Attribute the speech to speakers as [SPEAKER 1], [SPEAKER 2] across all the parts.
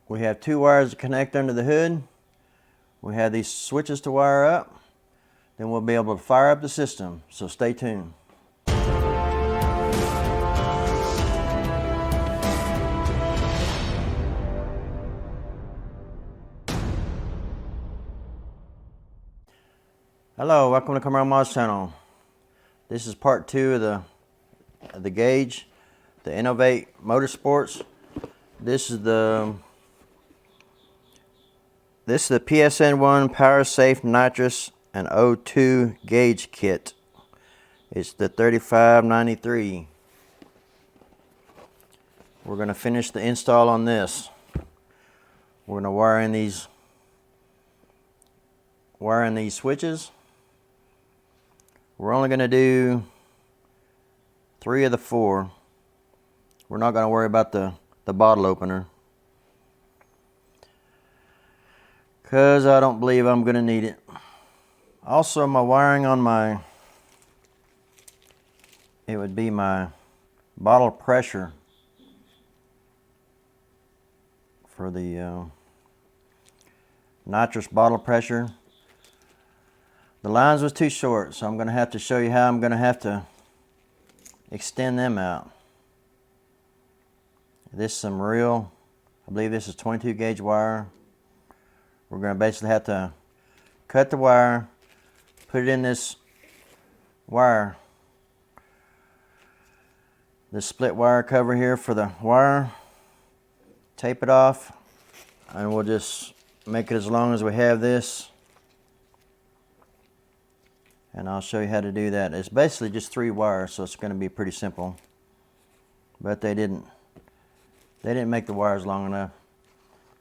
[SPEAKER 1] We have 2 wires to connect under the hood. We have these switches to wire up. Then we'll be able to fire up the system, so stay tuned. Hello, welcome to Camaro Mods channel. This is part 2 of the gauge, the Innovate Motorsports. This is the PSN-1 Power Safe Nitrous and O2 gauge kit. It's the 3593. We're going to finish the install on this. We're going to wire in these switches. We're only going to do 3 of the 4. We're not going to worry about the bottle opener, because I don't believe I'm going to need it. Also, my wiring on it would be my bottle pressure for the nitrous bottle pressure. The lines was too short, so I'm going to have to show you how I'm going to have to extend them out. This is some real, I believe this is 22 gauge wire. We're going to basically have to cut the wire, put it in this wire, this split wire cover here for the wire, tape it off, and we'll just make it as long as we have this. And I'll show you how to do that. It's basically just 3 wires, so it's going to be pretty simple. But they didn't make the wires long enough.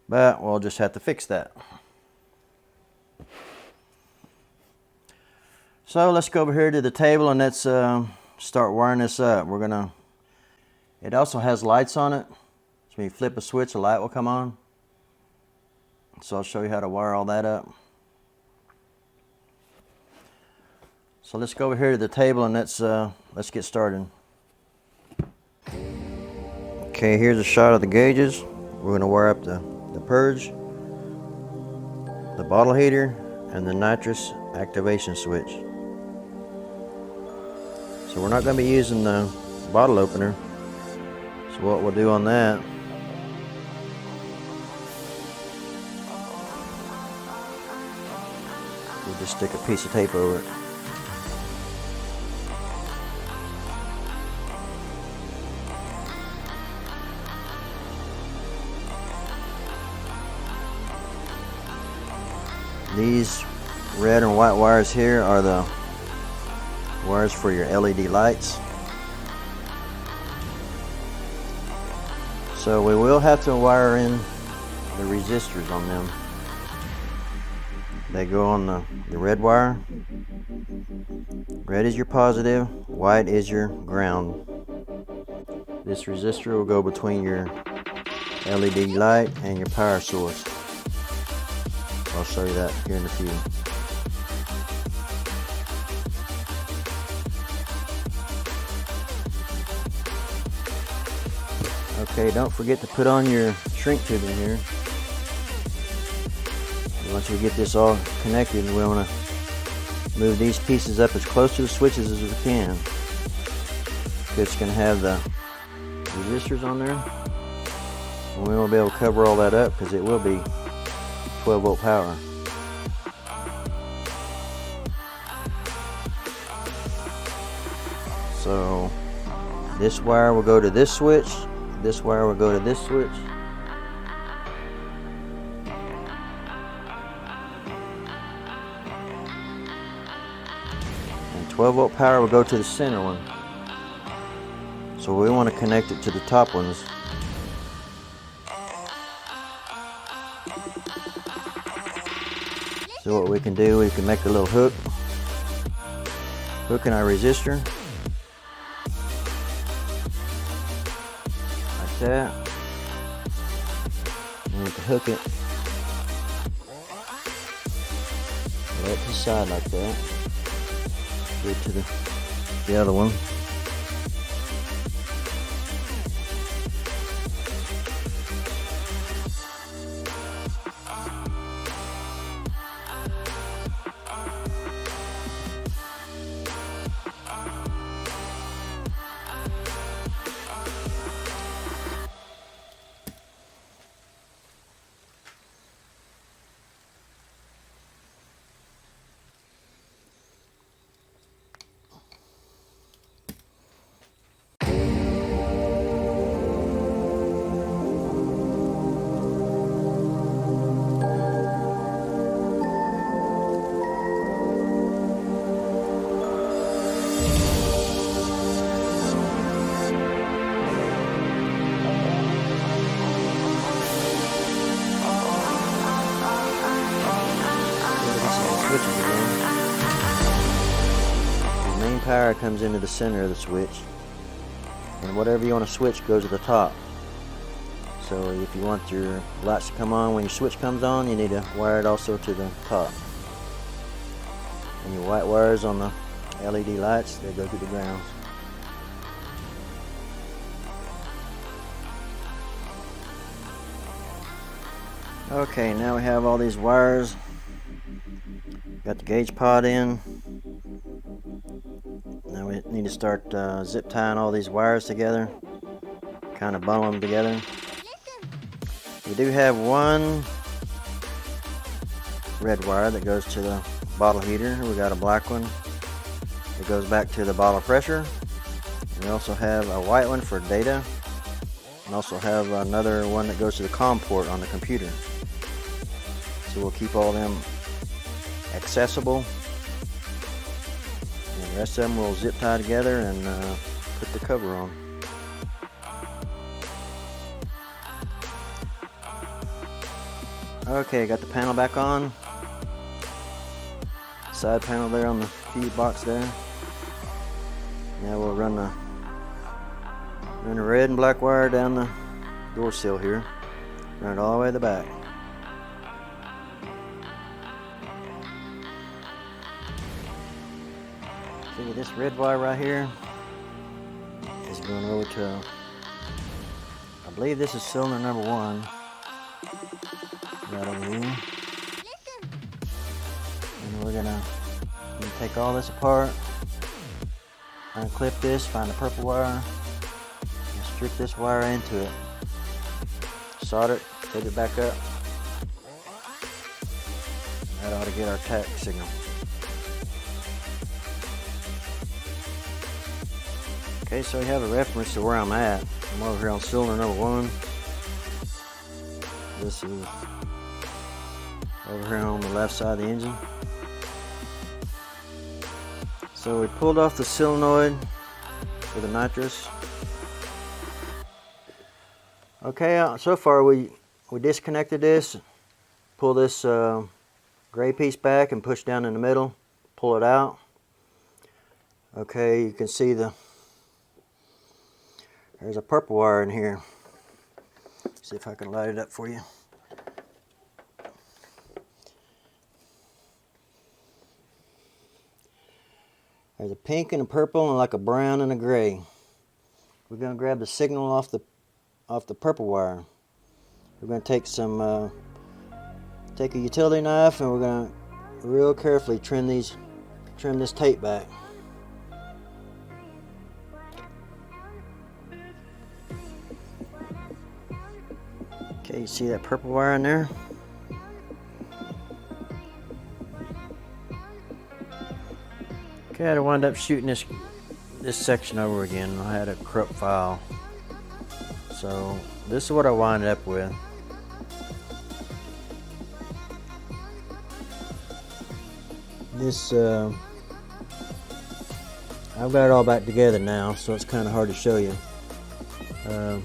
[SPEAKER 1] But we'll just have to fix that. So let's go over here to the table and let's start wiring this up. It also has lights on it. So when you flip a switch, a light will come on. So I'll show you how to wire all that up. So let's go over here to the table and let's get started. Okay, here's a shot of the gauges. We're going to wire up the purge, the bottle heater, and the nitrous activation switch. So we're not going to be using the bottle opener. So what we'll do on that, we'll just stick a piece of tape over it. These red and white wires here are the wires for your LED lights. So we will have to wire in the resistors on them. They go on the red wire. Red is your positive, white is your ground. This resistor will go between your LED light and your power source. I'll show you that here in a few. Okay, don't forget to put on your shrink tube in here. And once we get this all connected, we want to move these pieces up as close to the switches as we can. It's going to have the resistors on there. And we won't be able to cover all that up because it will be 12 volt power. So this wire will go to this switch, this wire will go to this switch. And 12 volt power will go to the center one. So we want to connect it to the top ones. So what we can do, we can make a little hook in our resistor, like that. And we can hook it right to the side like that. Get to the other one. power comes into the center of the switch, and whatever you want to switch goes to the top. So if you want your lights to come on when your switch comes on, you need to wire it also to the top. And your white wires on the LED lights, they go to the grounds. Okay, now we have all these wires. Got the gauge pod in. Now we need to start zip tying all these wires together. Kind of bundle them together. We do have one red wire that goes to the bottle heater. We got a black one that goes back to the bottle pressure. We also have a white one for data, and also have another one that goes to the COM port on the computer. So we'll keep all them accessible, and the rest of them we'll zip tie together and put the cover on. Okay, got the panel back on. Side panel there on the fuse box there. Now we'll run the red and black wire down the door sill here. Run it all the way to the back. See, this red wire right here is going over to, I believe this is cylinder number 1. Right over here. And we're gonna take all this apart, unclip this, find the purple wire, and strip this wire into it. Solder it, take it back up. That ought to get our tach signal. Okay, so we have a reference to where I'm at. I'm over here on cylinder number 1. This is over here on the left side of the engine. So we pulled off the solenoid for the nitrous. Okay, so far we disconnected this, pull this gray piece back and push down in the middle, pull it out. Okay, you can see there's a purple wire in here. See if I can light it up for you. There's a pink and a purple and like a brown and a gray. We're going to grab the signal off the purple wire. We're going to take take a utility knife, and we're going to real carefully trim this tape back. Okay, you see that purple wire in there? Okay, I had to wind up shooting this section over again. I had a corrupt file. So this is what I wound up with. This I've got it all back together now, so it's kind of hard to show you. I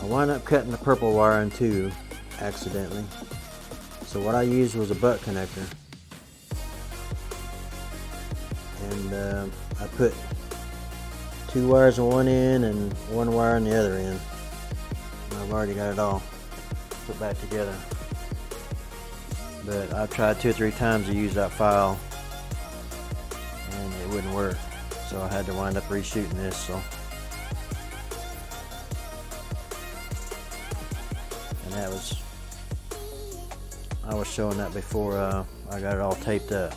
[SPEAKER 1] wound up cutting the purple wire in two accidentally. So what I used was a butt connector. And I put 2 wires on one end and 1 wire on the other end. And I've already got it all put back together. But I've tried 2 or 3 times to use that file and it wouldn't work. So I had to wind up reshooting this. So. And that was, I was showing that before I got it all taped up.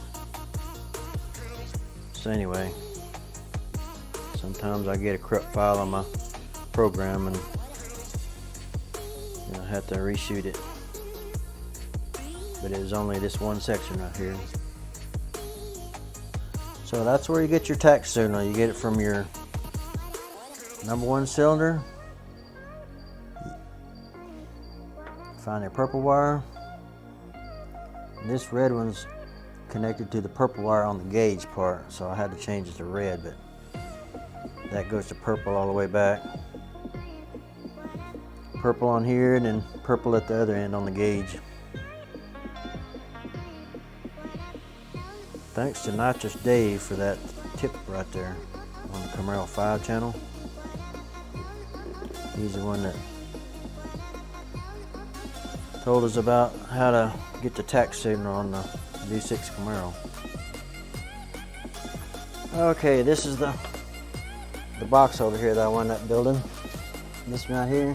[SPEAKER 1] So anyway, sometimes I get a corrupt file on my program and I have to reshoot it. But it was only this one section right here. So that's where you get your tach signal. You get it from your number 1 cylinder. Find your purple wire. And this red one's connected to the purple wire on the gauge part, so I had to change it to red, but that goes to purple all the way back. Purple on here and then purple at the other end on the gauge. Thanks to Nitrous Dave for that tip right there on the Camaro 5 channel. He's the one that told us about how to get the tach signal on the V6 Camaro. Okay, this is the box over here that I wound up building. This right here,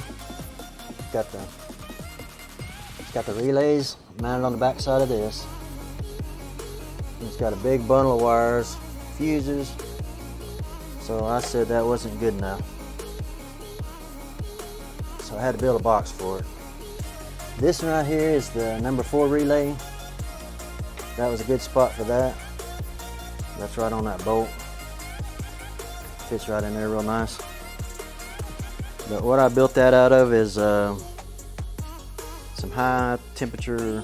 [SPEAKER 1] it's got the relays mounted on the back side of this. It's got a big bundle of wires, fuses. So I said that wasn't good enough. So I had to build a box for it. This right here is the number 4 relay. That was a good spot for that. That's right on that bolt. Fits right in there real nice. But what I built that out of is some high temperature,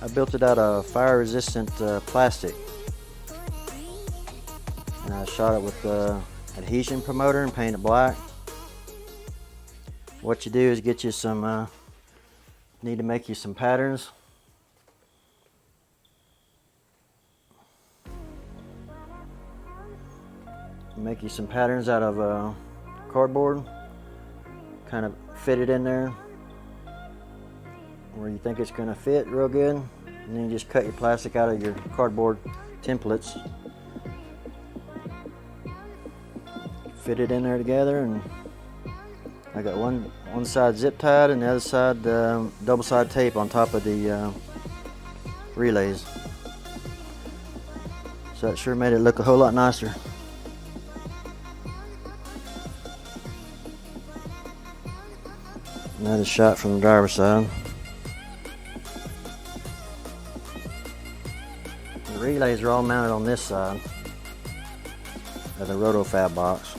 [SPEAKER 1] I built it out of fire resistant plastic. And I shot it with adhesion promoter and painted it black. What you do is get you some, need to make you some patterns. Make you some patterns out of cardboard. Kind of fit it in there where you think it's going to fit real good. And then you just cut your plastic out of your cardboard templates. Fit it in there together, and I got one side zip tied and the other side double side tape on top of the relays. So that sure made it look a whole lot nicer. Another shot from the driver's side. The relays are all mounted on this side of the RotoFab box.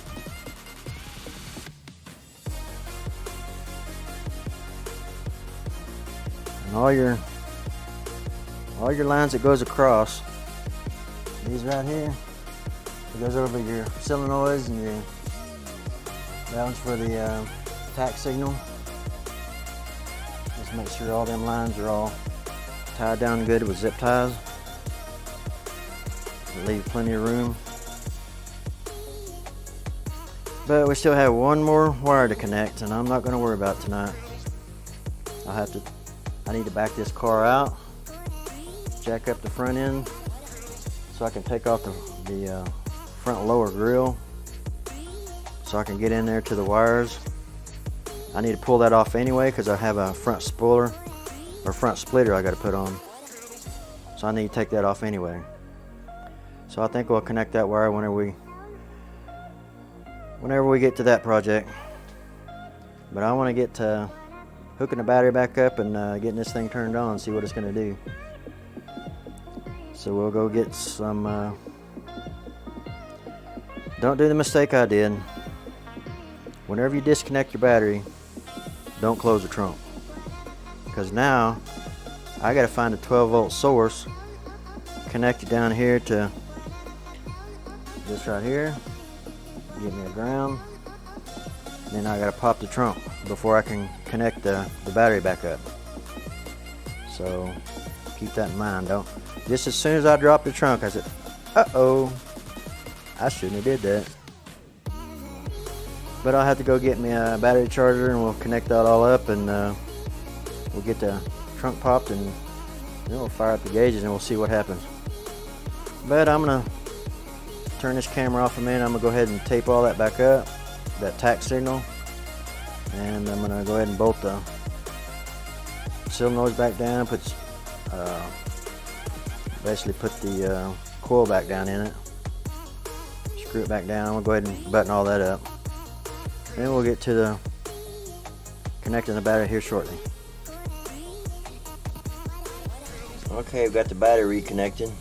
[SPEAKER 1] And all your lines that goes across, these right here, it goes over your solenoids, and that one's for the tach signal. Just make sure all them lines are all tied down good with zip ties. Leave plenty of room. But we still have one more wire to connect, and I'm not going to worry about it tonight. I need to back this car out, jack up the front end so I can take off the front lower grille so I can get in there to the wires. I need to pull that off anyway because I have a front spoiler or front splitter I got to put on. So I need to take that off anyway. So I think we'll connect that wire whenever we get to that project. But I want to get to hooking the battery back up and getting this thing turned on, see what it's going to do. So we'll go get some. Don't do the mistake I did. Whenever you disconnect your battery, don't close the trunk, because now I got to find a 12-volt source, connect it down here to this right here, give me a ground, then I got to pop the trunk before I can connect the battery back up. So keep that in mind. Just as soon as I dropped the trunk, I said, uh-oh, I shouldn't have did that. But I'll have to go get me a battery charger, and we'll connect that all up, and we'll get the trunk popped, and then we'll fire up the gauges and we'll see what happens. But I'm gonna turn this camera off a minute. I'm gonna go ahead and tape all that back up, that tach signal, and I'm gonna go ahead and bolt the solenoids back down, basically put the coil back down in it, screw it back down. I'm gonna go ahead and button all that up. Then we'll get to the connecting the battery here shortly. Okay, we've got the battery reconnected.